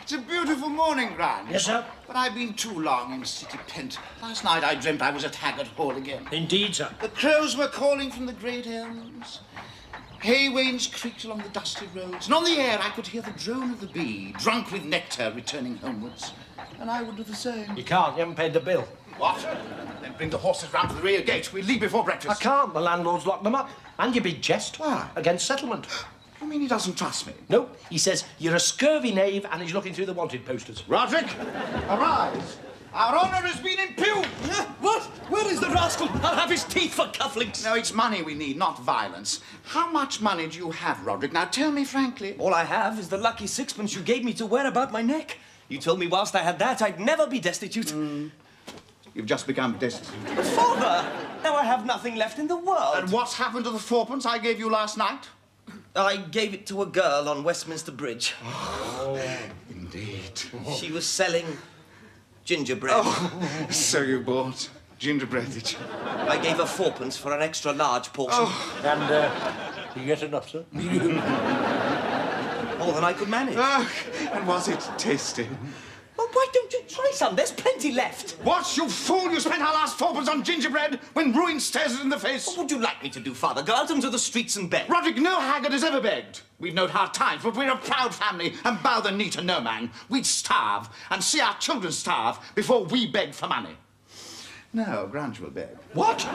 It's a beautiful morning, Gran. Yes, sir? But I've been too long in City Pent. Last night I dreamt I was at Haggard Hall again. Indeed, sir. The crows were calling from the great elms. Hay wains creaked along the dusty roads, and on the air I could hear the drone of the bee, drunk with nectar, returning homewards. And I would do the same. You can't. You haven't paid the bill. What? Then bring the horses round to the rear gate. We'll leave before breakfast. I can't. The landlord's locked them up. And you big jest. Why? Against settlement. You mean he doesn't trust me? No, he says you're a scurvy knave and he's looking through the wanted posters. Roderick, arise. Our honour has been impugned. What? Where is the rascal? I'll have his teeth for cufflinks. No, it's money we need, not violence. How much money do you have, Roderick? Now, tell me frankly. All I have is the lucky sixpence you gave me to wear about my neck. You told me whilst I had that, I'd never be destitute. You've just become destitute. But, Father, now I have nothing left in the world. And what's happened to the fourpence I gave you last night? I gave it to a girl on Westminster Bridge. Oh, indeed. She was selling gingerbread. Oh, so you bought gingerbreadage. I gave her fourpence for an extra large portion. Oh. And, you get enough, sir? More than I could manage. Oh, and was it tasty? Well, why don't you try some? There's plenty left. What, you fool? You spent our last fourpence on gingerbread when ruin stares us in the face? What would you like me to do, Father? Go out into the streets and beg? Roderick, no Haggard has ever begged. We've known hard times, but we're a proud family and bow the knee to no man. We'd starve and see our children starve before we begged for money. No, Grange will beg. What?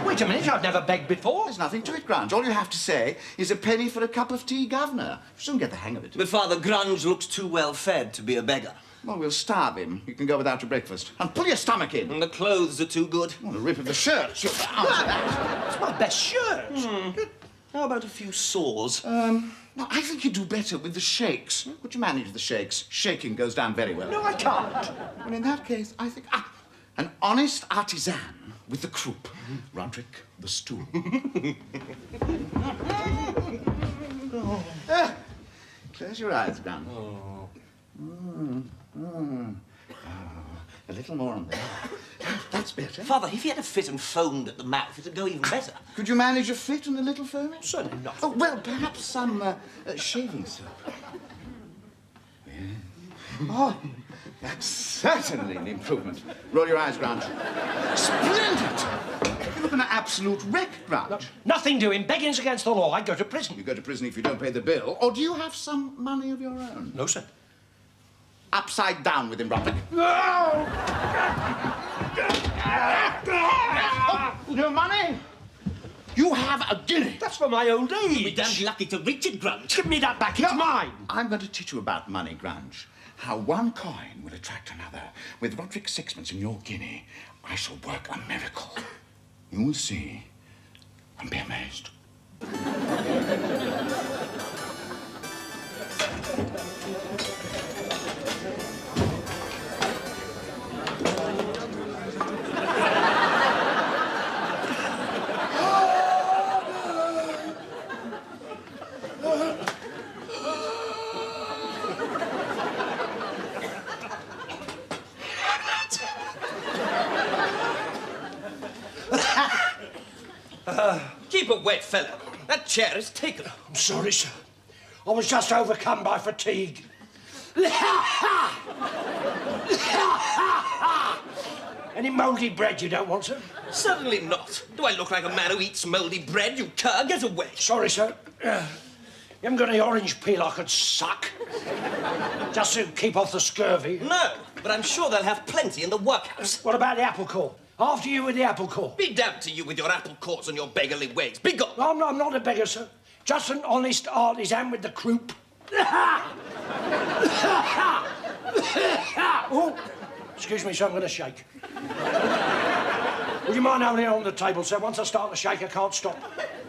Wait a minute, I've never begged before. There's nothing to it, Grange. All you have to say is a penny for a cup of tea, governor. You'll soon get the hang of it. But, Father, Grunge looks too well fed to be a beggar. Well, we'll starve him. You can go without your breakfast. And pull your stomach in. And the clothes are too good. Well, the rip of the shirt should answer that. It's my best shirt. How about a few sores? No, I think you do better with the shakes. Could you manage the shakes? Shaking goes down very well. No, I can't. Well, in that case, I think... an honest artisan with the croup. Roderick, the stool. Close your eyes, Grant. A little more on there. That's better. Father, if he had a fit and foamed at the mouth, it'd go even better. Could you manage a fit and a little foaming? Certainly not. Oh, well, perhaps some shaving soap. Yeah. Oh, that's certainly an improvement. Roll your eyes, Grant. Splendid! You're looking an absolute wreck, Grant. Nothing doing. Begging's against the law. I'd go to prison. You go to prison if you don't pay the bill. Or do you have some money of your own? No, sir. Upside down with him, Roderick. No! No money? You have a guinea. That's for my old age. You'll be damned lucky to reach it, Grunge. Give me that back. It's mine. I'm going to teach you about money, Grunge. How one coin will attract another. With Roderick's sixpence and your guinea, I shall work a miracle. You will see and be amazed. Keep it wet, fella. That chair is taken. I'm sorry, sir. I was just overcome by fatigue. Any mouldy bread you don't want, sir? Certainly not. Do I look like a man who eats mouldy bread, you cur? Get away. Sorry, sir. You haven't got any orange peel I could suck? Just to keep off the scurvy? No, but I'm sure they'll have plenty in the workhouse. What about the apple core? After you with the apple core. Be damned to you with your apple cores and your beggarly ways. Be gone. I'm not a beggar, sir. Just an honest artisan with the croup. Oh, excuse me, sir, I'm going to shake. Would you mind holding it on the table, sir? Once I start to shake, I can't stop.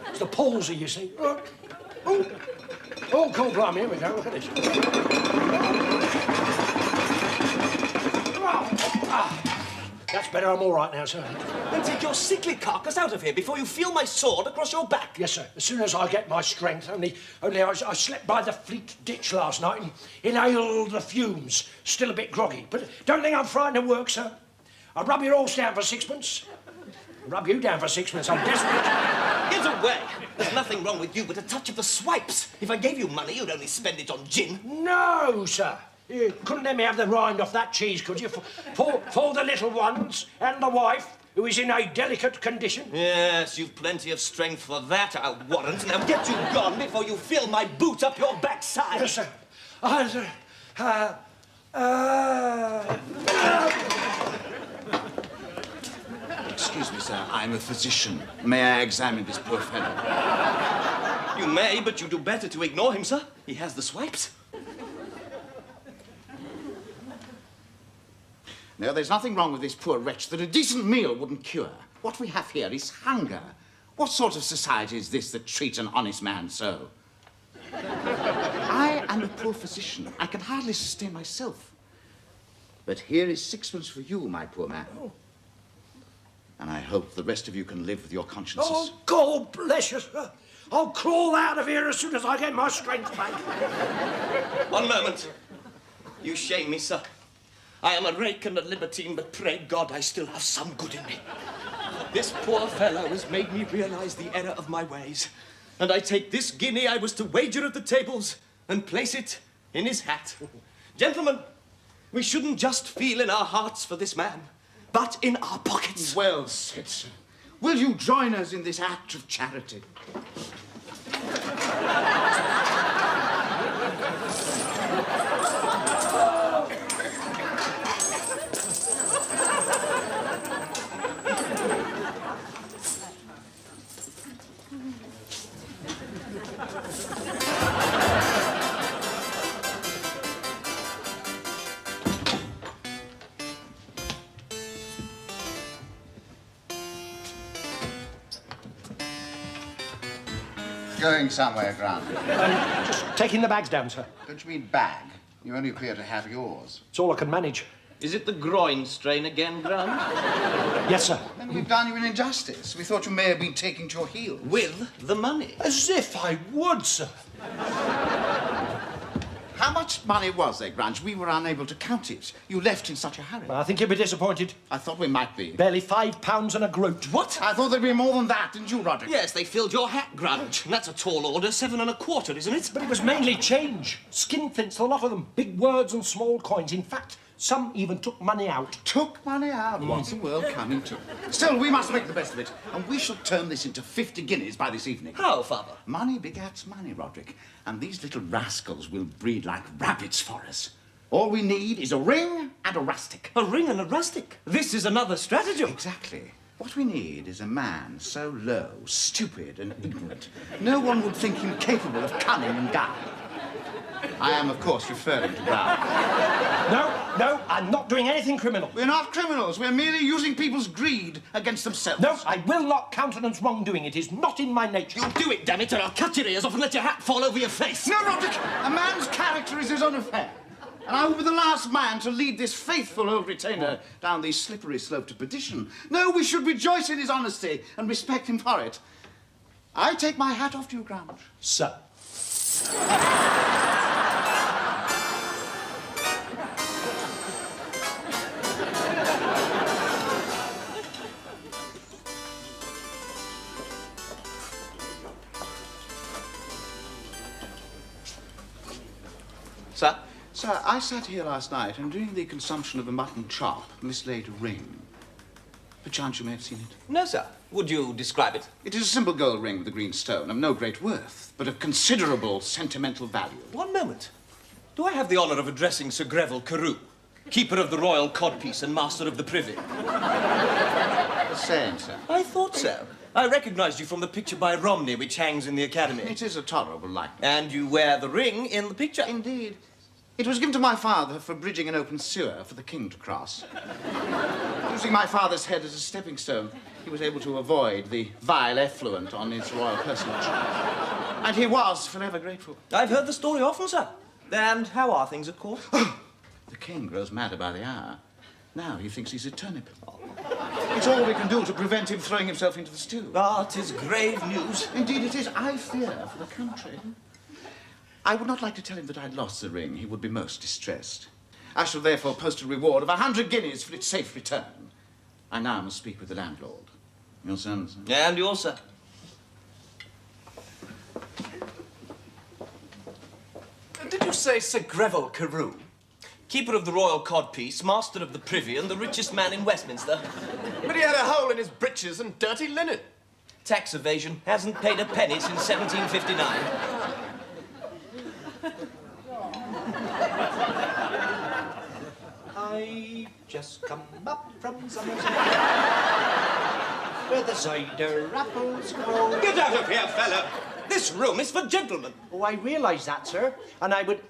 It's the palsy, you see. Oh, cool, blimey, here we go. Look at this. That's better. I'm all right now, sir. Then take your sickly carcass out of here before you feel my sword across your back. Yes, sir. As soon as I get my strength. Only I slept by the Fleet ditch last night and inhaled the fumes. Still a bit groggy. But don't think I'm frightened of work, sir. I'll rub your horse down for sixpence. Rub you down for sixpence. I'm desperate. Get away. There's nothing wrong with you but a touch of the swipes. If I gave you money, you'd only spend it on gin. No, sir. You couldn't let me have the rind off that cheese, could you? For the little ones and the wife, who is in a delicate condition. Yes, you've plenty of strength for that, I'll warrant. Now get you gone before you feel my boot up your backside. Yes, sir. Excuse me, sir. I'm a physician. May I examine this poor fellow? You may, but you do better to ignore him, sir. He has the swipes. No, there's nothing wrong with this poor wretch that a decent meal wouldn't cure. What we have here is hunger. What sort of society is this that treats an honest man so? I am a poor physician. I can hardly sustain myself. But here is sixpence for you, my poor man. And I hope the rest of you can live with your consciences. Oh, God bless you, sir. I'll crawl out of here as soon as I get my strength back. One moment. You shame me, sir. I am a rake and a libertine, but pray God I still have some good in me. This poor fellow has made me realize the error of my ways. And I take this guinea I was to wager at the tables and place it in his hat. Gentlemen, we shouldn't just feel in our hearts for this man, but in our pockets. Well said, sir. Will you join us in this act of charity? Going somewhere, Grant. Just taking the bags down, sir. Don't you mean bag? You only appear to have yours. It's all I can manage. Is it the groin strain again, Grant? Yes, sir. Then we've done you an injustice. We thought you may have been taking to your heels. With the money. As if I would, sir. How much money was there, Grant? We were unable to count it. You left in such a hurry. I think you'll be disappointed. I thought we might be. Barely £5 and a groat. What? I thought there'd be more than that, didn't you, Roderick? Yes, they filled your hat, Grant. And that's a tall order, 7 1/4, isn't it? But it was mainly change. Skinflints, a lot of them. Big words and small coins. In fact, some even took money out. Took money out. What's the world coming to? Still, we must make the best of it. And we shall turn this into 50 guineas by this evening. How, Father? Money begats money, Roderick. And these little rascals will breed like rabbits for us. All we need is a ring and a rustic. A ring and a rustic. This is another stratagem. Exactly. What we need is a man so low, stupid, and ignorant, no one would think him capable of cunning and guile. I am, of course, referring to Brown. No, I'm not doing anything criminal. We're not criminals. We're merely using people's greed against themselves. No, I will not countenance wrongdoing. It is not in my nature. You do it, damn it, or I'll cut your ears off and let your hat fall over your face. No, Roderick! A man's character is his own affair. And I will be the last man to lead this faithful old retainer down the slippery slope to perdition. No, we should rejoice in his honesty and respect him for it. I take my hat off to you, Grant. Sir. Sir? Sir, I sat here last night and during the consumption of a mutton chop mislaid a ring. Perchance you may have seen it. No, sir. Would you describe it? It is a simple gold ring with a green stone, of no great worth, but of considerable sentimental value. One moment. Do I have the honour of addressing Sir Greville Carew, keeper of the royal codpiece and master of the privy? The same, sir. I thought so. I recognised you from the picture by Romney which hangs in the academy. It is a tolerable likeness. And you wear the ring in the picture. Indeed. It was given to my father for bridging an open sewer for the king to cross. Using my father's head as a stepping stone. he was able to avoid the vile effluent on his royal personage. And he was forever grateful. I've heard the story often, sir. And how are things at court? The king grows madder by the hour. Now he thinks he's a turnip. It's all we can do to prevent him throwing himself into the stew. Ah, 'tis grave news. Indeed it is. I fear for the country. I would not like to tell him that I'd lost the ring. He would be most distressed. I shall therefore post a reward of 100 guineas for its safe return. I now must speak with the landlord. Your son, sir? And yours, sir. Did you say Sir Greville Carew? Keeper of the Royal Codpiece, Master of the Privy, and the richest man in Westminster. But he had a hole in his breeches and dirty linen. Tax evasion, hasn't paid a penny since 1759. I've just come up from Somerset, where the cider apples grow. Get out of here, fella! This room is for gentlemen. Oh, I realise that, sir, and I would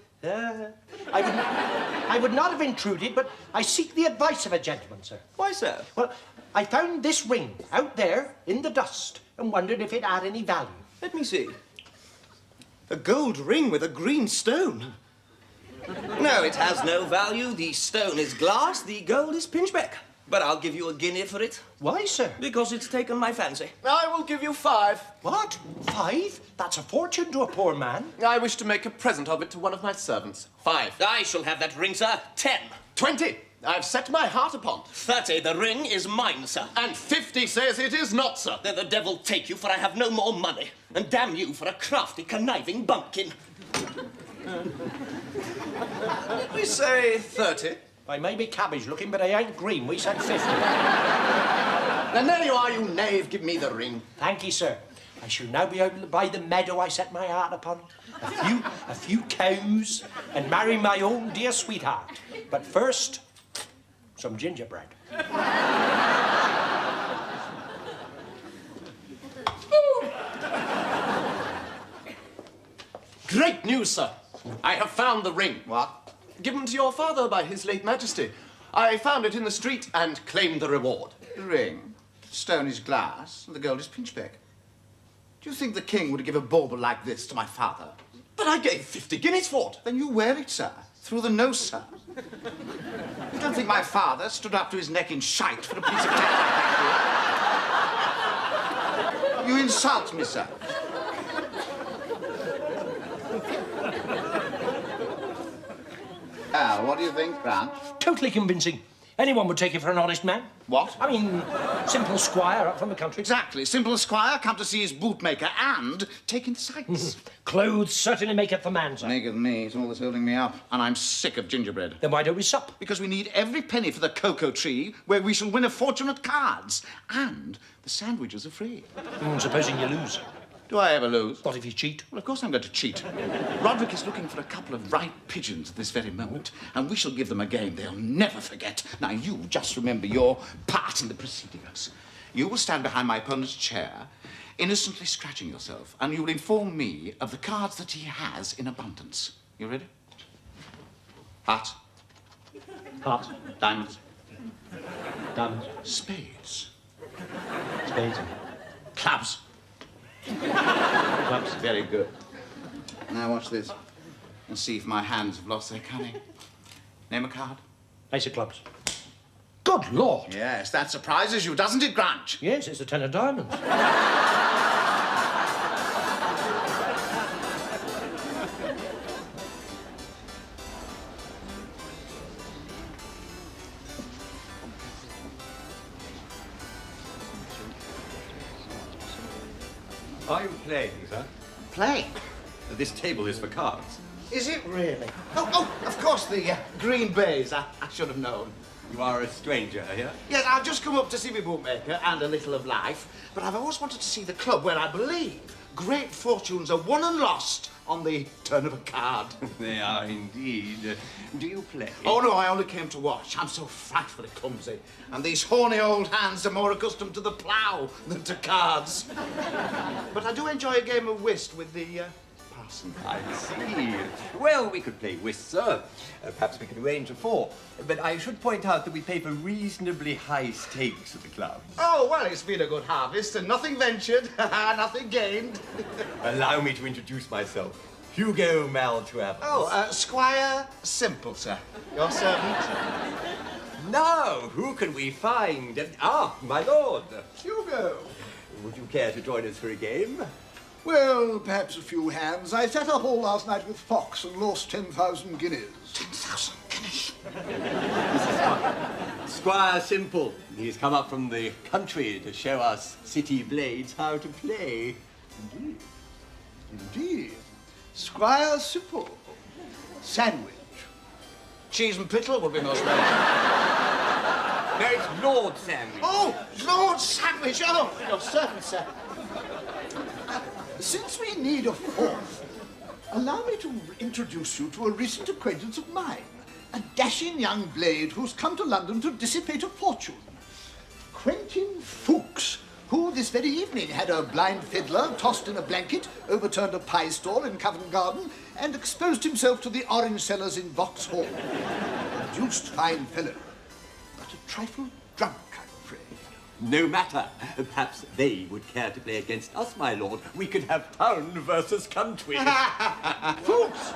not have intruded, but I seek the advice of a gentleman, sir. Why, sir? Well, I found this ring out there in the dust and wondered if it had any value. Let me see. A gold ring with a green stone. No, it has no value. The stone is glass, the gold is pinchbeck. But I'll give you a guinea for it. Why, sir? Because it's taken my fancy. I will give you 5. What? 5? That's a fortune to a poor man. I wish to make a present of it to one of my servants. 5. I shall have that ring, sir. 10. 20. I've set my heart upon. 30. The ring is mine, sir. And 50 says it is not, sir. Then the devil take you, for I have no more money. And damn you for a crafty, conniving bumpkin. Let me say 30. I may be cabbage looking, but I ain't green. We said 50. And there you are, you knave. Give me the ring. Thank you, sir. I shall now be able to buy the meadow I set my heart upon, a few cows, and marry my own dear sweetheart. But first, some gingerbread. Great news, sir. I have found the ring. What? Given to your father by his late majesty. I found it in the street and claimed the reward. The ring. The stone is glass, and the gold is pinchbeck. Do you think the king would give a bauble like this to my father? But I gave 50 guineas for it. Then you wear it, sir. Through the nose, sir. You don't think my father stood up to his neck in shite for a piece of tack like that, do you? You insult me, sir. What do you think, Grant? Totally convincing. Anyone would take it for an honest man. What? I mean, simple squire up from the country. Exactly. Simple squire, come to see his bootmaker and take in sights. Clothes certainly maketh the man, sir. Maketh me. It's all that's holding me up. And I'm sick of gingerbread. Then why don't we sup? Because we need every penny for the cocoa tree, where we shall win a fortune at cards. And the sandwiches are free. Supposing you lose. Do I ever lose? What if you cheat? Well, of course I'm going to cheat. Roderick is looking for a couple of ripe pigeons at this very moment, and we shall give them a game they'll never forget. Now, you just remember your part in the proceedings. You will stand behind my opponent's chair, innocently scratching yourself, and you will inform me of the cards that he has in abundance. You ready? Hearts. Hearts. Diamonds. Diamonds. Spades. Spades. Clubs. Clubs. Very good. Now watch this and see if my hands have lost their cunning. Name a card. Ace of clubs. Good Lord. Yes, that surprises you, doesn't it, Grant? Yes, it's the 10 of diamonds. Are you playing, sir? Play. This table is for cards. Is it really? Oh, of course, the Green Bays. I should have known. You are a stranger here? Yes, I've just come up to see my bootmaker and a little of life, but I've always wanted to see the club where I believe great fortunes are won and lost on the turn of a card. They are indeed. Do you play? Oh, no, I only came to watch. I'm so frightfully clumsy, and these horny old hands are more accustomed to the plough than to cards. But I do enjoy a game of whist with the parson. I see. Well, we could play whist, sir. Perhaps we could arrange a 4. But I should point out that we pay for reasonably high stakes at the club. Oh, well, it's been a good harvest, and nothing ventured, nothing gained. Allow me to introduce myself. Hugo Maltravers. Oh, Squire Simple, sir. Your servant. Now, who can we find? My lord. Hugo. Would you care to join us for a game? Well, perhaps a few hands. I sat up all last night with Fox and lost 10,000 guineas. 10,000 guineas? Squire Simple. He's come up from the country to show us city blades how to play. Indeed. Indeed. Squire Simple. Sandwich. Cheese and pickle would be most welcome. No, it's Lord Sandwich. Oh, Lord Sandwich. Oh, your servant, sir. Since we need a 4th, allow me to introduce you to a recent acquaintance of mine, a dashing young blade who's come to London to dissipate a fortune. Quentin Fuchs, who this very evening had a blind fiddler tossed in a blanket, overturned a pie stall in Covent Garden, and exposed himself to the orange sellers in Vauxhall. A deuced fine fellow, but a trifle drunk, I'm afraid. No matter. Perhaps they would care to play against us, my lord. We could have town versus country. Fuchs,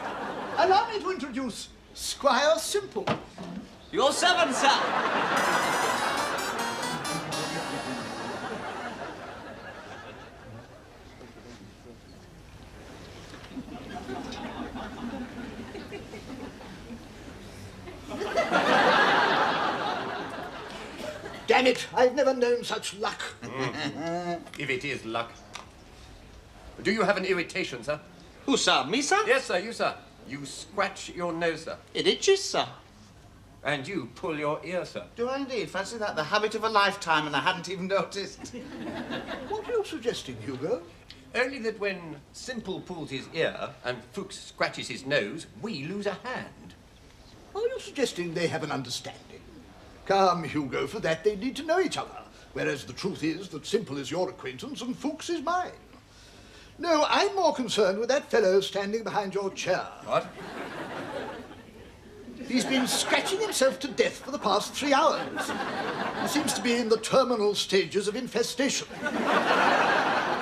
allow me to introduce Squire Simple. Your servant, sir. Damn it, I've never known such luck. If it is luck. Do you have an irritation, sir? Who, sir? Me, sir? Yes, sir, you, sir. You scratch your nose, sir. It itches, sir. And you pull your ear, sir. Do I indeed? Fancy that. The habit of a lifetime, and I hadn't even noticed. What are you suggesting, Hugo? Only that when Simple pulls his ear and Fuchs scratches his nose, we lose a hand. Are you suggesting they have an understanding? Come, Hugo, for that they need to know each other, whereas the truth is that Simple is your acquaintance and Fuchs is mine. No, I'm more concerned with that fellow standing behind your chair. What? He's been scratching himself to death for the past 3 hours. He seems to be in the terminal stages of infestation.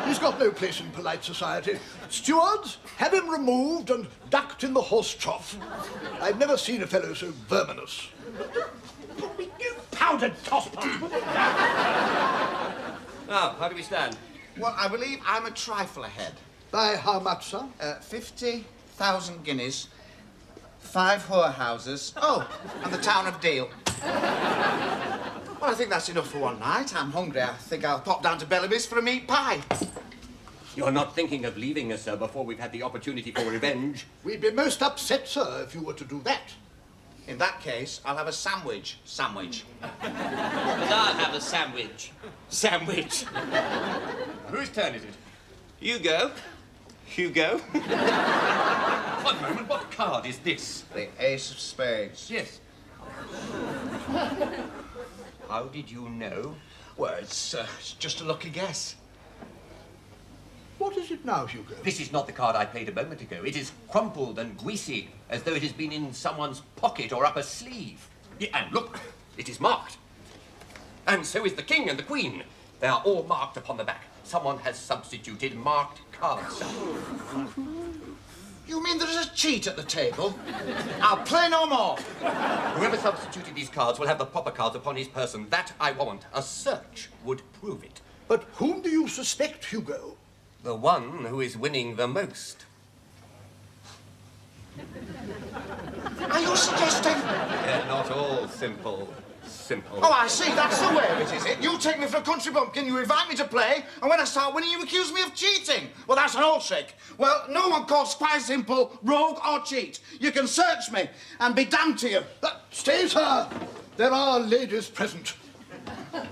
He's got no place in polite society. Stewards, have him removed and ducked in the horse trough. I've never seen a fellow so verminous. You powdered tosspot. Now, how do we stand? Well, I believe I'm a trifle ahead. By how much, sir? 50,000 guineas, 5 whorehouses, and the town of Deal. Well, I think that's enough for one night. I'm hungry. I think I'll pop down to Bellamy's for a meat pie. You're not thinking of leaving us, sir, before we've had the opportunity for revenge? We'd be most upset, sir, if you were to do that. In that case, I'll have a sandwich. And I'll have a sandwich. Whose turn is it? Hugo. One moment, what card is this? The ace of spades. Yes. How did you know? Well, it's just a lucky guess. What is it now, Hugo? This is not the card I played a moment ago. It is crumpled and greasy, as though it has been in someone's pocket or upper sleeve. Yeah, and look, it is marked. And so is the king and the queen. They are all marked upon the back. Someone has substituted marked cards. You mean there's a cheat at the table? I'll play no more. Whoever substituted these cards will have the proper cards upon his person. That I warrant. A search would prove it. But whom do you suspect, Hugo? The one who is winning the most. Are you suggesting? They're not all simple. Oh, I see. That's the way of it, is it? You take me for a country bumpkin, you invite me to play, and when I start winning, you accuse me of cheating. Well, that's an old trick. Well, no one calls Squire Simple rogue or cheat. You can search me and be damned to you. Stay, sir. There are ladies present.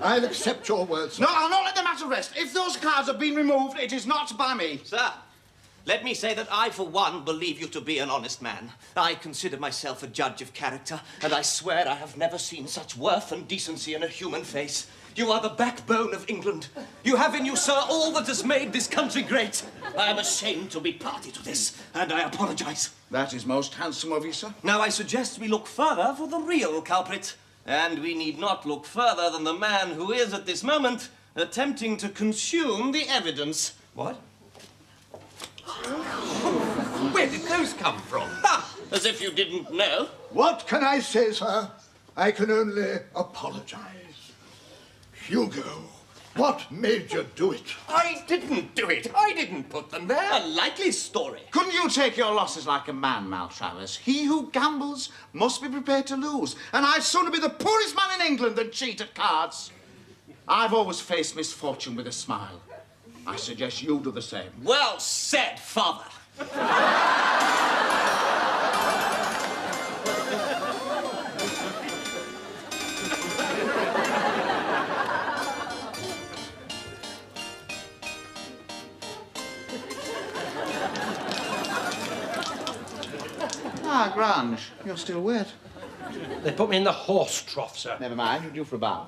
I'll accept your words. No, I'll not let the matter rest. If those cards have been removed, it is not by me. Sir, let me say that I, for one, believe you to be an honest man. I consider myself a judge of character, and I swear I have never seen such worth and decency in a human face. You are the backbone of England. You have in you, sir, all that has made this country great. I am ashamed to be party to this, and I apologize. That is most handsome of you, sir. Now I suggest we look further for the real culprit. And we need not look further than the man who is, at this moment, attempting to consume the evidence. What? Where did those come from? Ha! As if you didn't know. What can I say, sir? I can only apologize. Hugo, what made you do it? I didn't do it. I didn't put them there. A likely story. Couldn't you take your losses like a man, Maltravers? He who gambles must be prepared to lose. And I'd sooner be the poorest man in England than cheat at cards. I've always faced misfortune with a smile. I suggest you do the same. Well said, Father. Ah, Grange, you're still wet. They put me in the horse trough, sir. Never mind, you're due for a bath.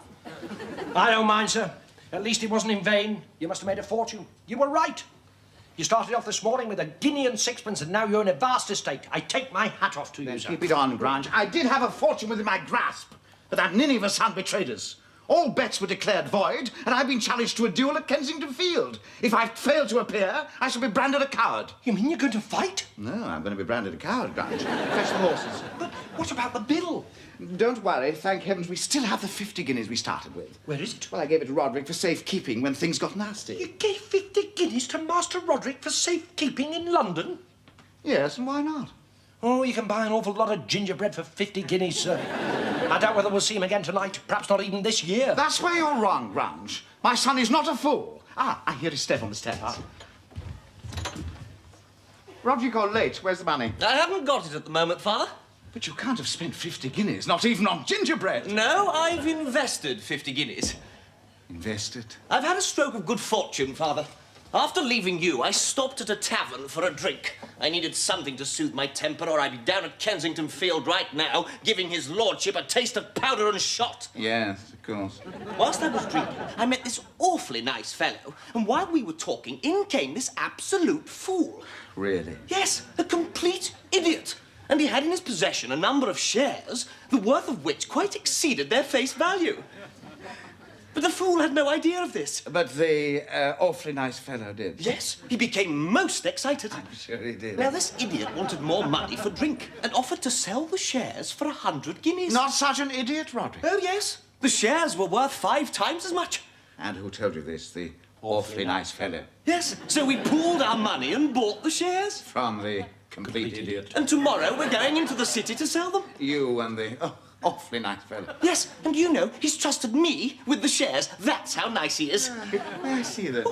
I don't mind, sir. At least it wasn't in vain. You must have made a fortune. You were right. You started off this morning with a guinea and sixpence, and now you're in a vast estate. I take my hat off to you, sir. Keep it on, Grange. I did have a fortune within my grasp, but that ninny of a son betrayed us. All bets were declared void, and I've been challenged to a duel at Kensington Field. If I fail to appear, I shall be branded a coward. You mean you're going to fight? No, I'm going to be branded a coward, Grange. Fetch the horses. But what about the bill? Don't worry, thank heavens we still have the 50 guineas we started with. Where is it? Well, I gave it to Roderick for safekeeping when things got nasty. You gave 50 guineas to Master Roderick for safekeeping in London? Yes, and why not? Oh, you can buy an awful lot of gingerbread for 50 guineas, sir. I doubt whether we'll see him again tonight. Perhaps not even this year. That's where you're wrong, Grange. My son is not a fool. Ah, I hear his step on the stairs. Roderick, you're late. Where's the money? I haven't got it at the moment, Father. But you can't have spent 50 guineas, not even on gingerbread. No, I've invested 50 guineas. Invested? I've had a stroke of good fortune, Father. After leaving you, I stopped at a tavern for a drink. I needed something to soothe my temper, or I'd be down at Kensington Field right now, giving his lordship a taste of powder and shot. Yes, of course. Whilst I was drinking, I met this awfully nice fellow, and while we were talking, in came this absolute fool. Really? Yes, a complete idiot. And he had in his possession a number of shares, the worth of which quite exceeded their face value. But the fool had no idea of this. But the awfully nice fellow did. Yes, he became most excited. I'm sure he did. Now, this idiot wanted more money for drink and offered to sell the shares for 100 guineas. Not such an idiot, Roderick. Oh, yes. The shares were worth 5 times as much. And who told you this? The awfully nice fellow. Yes, so we pooled our money and bought the shares. From the complete idiot. And tomorrow we're going into the city to sell them. You and the awfully nice fellow. Yes, and you know, he's trusted me with the shares. That's how nice he is. I see them.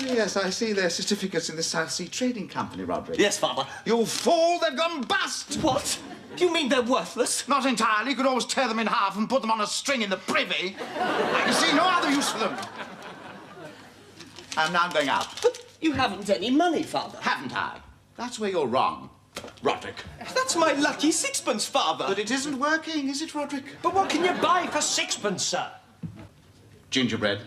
Yes, I see their certificates in the South Sea Trading Company, Roderick. Yes, Father. You fool, they've gone bust! What? You mean they're worthless? Not entirely. You could always tear them in half and put them on a string in the privy. I can see no other use for them. And now I'm going out. But you haven't any money, Father. Haven't I? That's where you're wrong, Roderick. That's my lucky sixpence, Father. But it isn't working, is it, Roderick? But what can you buy for sixpence, sir? Gingerbread.